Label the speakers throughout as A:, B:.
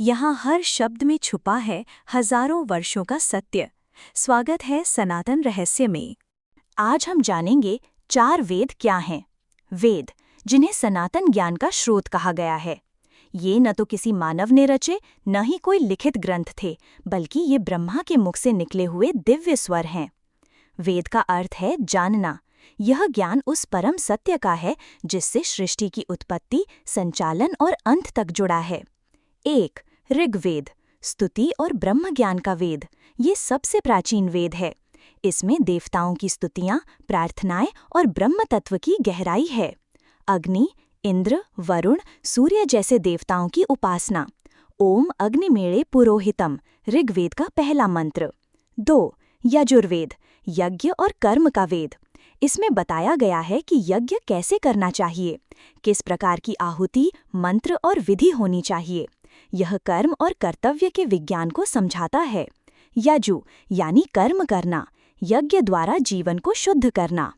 A: यहाँ हर शब्द में छुपा है हजारों वर्षों का सत्य। स्वागत है सनातन रहस्य में। आज हम जानेंगे 4 वेद क्या हैं। वेद, जिन्हें सनातन ज्ञान का स्रोत कहा गया है। ये न तो किसी मानव ने रचे, न ही कोई लिखित ग्रंथ थे, बल्कि ये ब्रह्मा के मुख से निकले हुए दिव्य स्वर हैं। वेद का अर्थ है जानना। यह ज्ञान उस परम सत्य का है जिससे सृष्टि की उत्पत्ति, संचालन और अंत तक जुड़ा है। 1. ऋग्वेद, स्तुति और ब्रह्म ज्ञान का वेद। ये सबसे प्राचीन वेद है। इसमें देवताओं की स्तुतियाँ, प्रार्थनाएं और ब्रह्म तत्व की गहराई है। अग्नि, इंद्र, वरुण, सूर्य जैसे देवताओं की उपासना। ओम अग्निमेळे पुरोहितम, ऋग्वेद का पहला मंत्र। 2. यजुर्वेद, यज्ञ और कर्म का वेद। इसमें बताया गया है कि यज्ञ कैसे करना चाहिए, किस प्रकार की आहुति, मंत्र और विधि होनी चाहिए। यह कर्म और कर्तव्य के विज्ञान को समझाता है। यजु यानी कर्म करना, यज्ञ द्वारा जीवन को शुद्ध करना।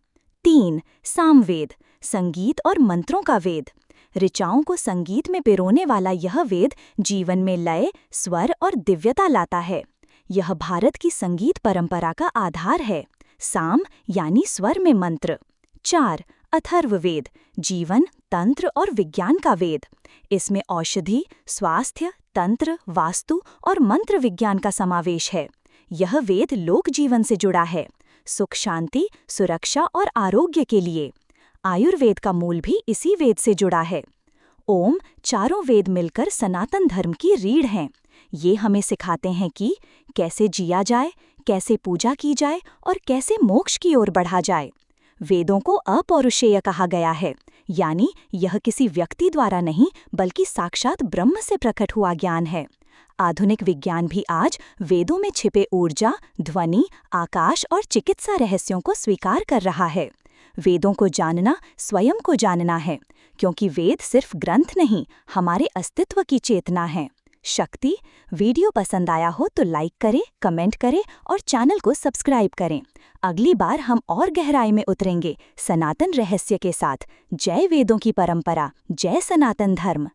A: 3. सामवेद, संगीत और मंत्रों का वेद। ऋचाओं को संगीत में पिरोने वाला यह वेद जीवन में लय, स्वर और दिव्यता लाता है। यह भारत की संगीत परंपरा का आधार है। साम यानी स्वर में मंत्र। 4. अथर्ववेद, जीवन, तंत्र और विज्ञान का वेद। इसमें औषधि, स्वास्थ्य, तंत्र, वास्तु और मंत्र विज्ञान का समावेश है। यह वेद लोक जीवन से जुड़ा है, सुख, शांति, सुरक्षा और आरोग्य के लिए। आयुर्वेद का मूल भी इसी वेद से जुड़ा है। ओम, चारों वेद मिलकर सनातन धर्म की रीढ़ हैं। ये हमें सिखाते हैं कि कैसे जिया जाए, कैसे पूजा की जाए और कैसे मोक्ष की ओर बढ़ा जाए। वेदों को अपौरुषेय कहा गया है, यानी यह किसी व्यक्ति द्वारा नहीं बल्कि साक्षात ब्रह्म से प्रकट हुआ ज्ञान है। आधुनिक विज्ञान भी आज वेदों में छिपे ऊर्जा, ध्वनि, आकाश और चिकित्सा रहस्यों को स्वीकार कर रहा है। वेदों को जानना स्वयं को जानना है, क्योंकि वेद सिर्फ ग्रंथ नहीं, हमारे अस्तित्व की चेतना है। शक्ति। वीडियो पसंद आया हो तो लाइक करें, कमेंट करें और चैनल को सब्सक्राइब करें। अगली बार हम और गहराई में उतरेंगे सनातन रहस्य के साथ। जय वेदों की परंपरा, जय सनातन धर्म।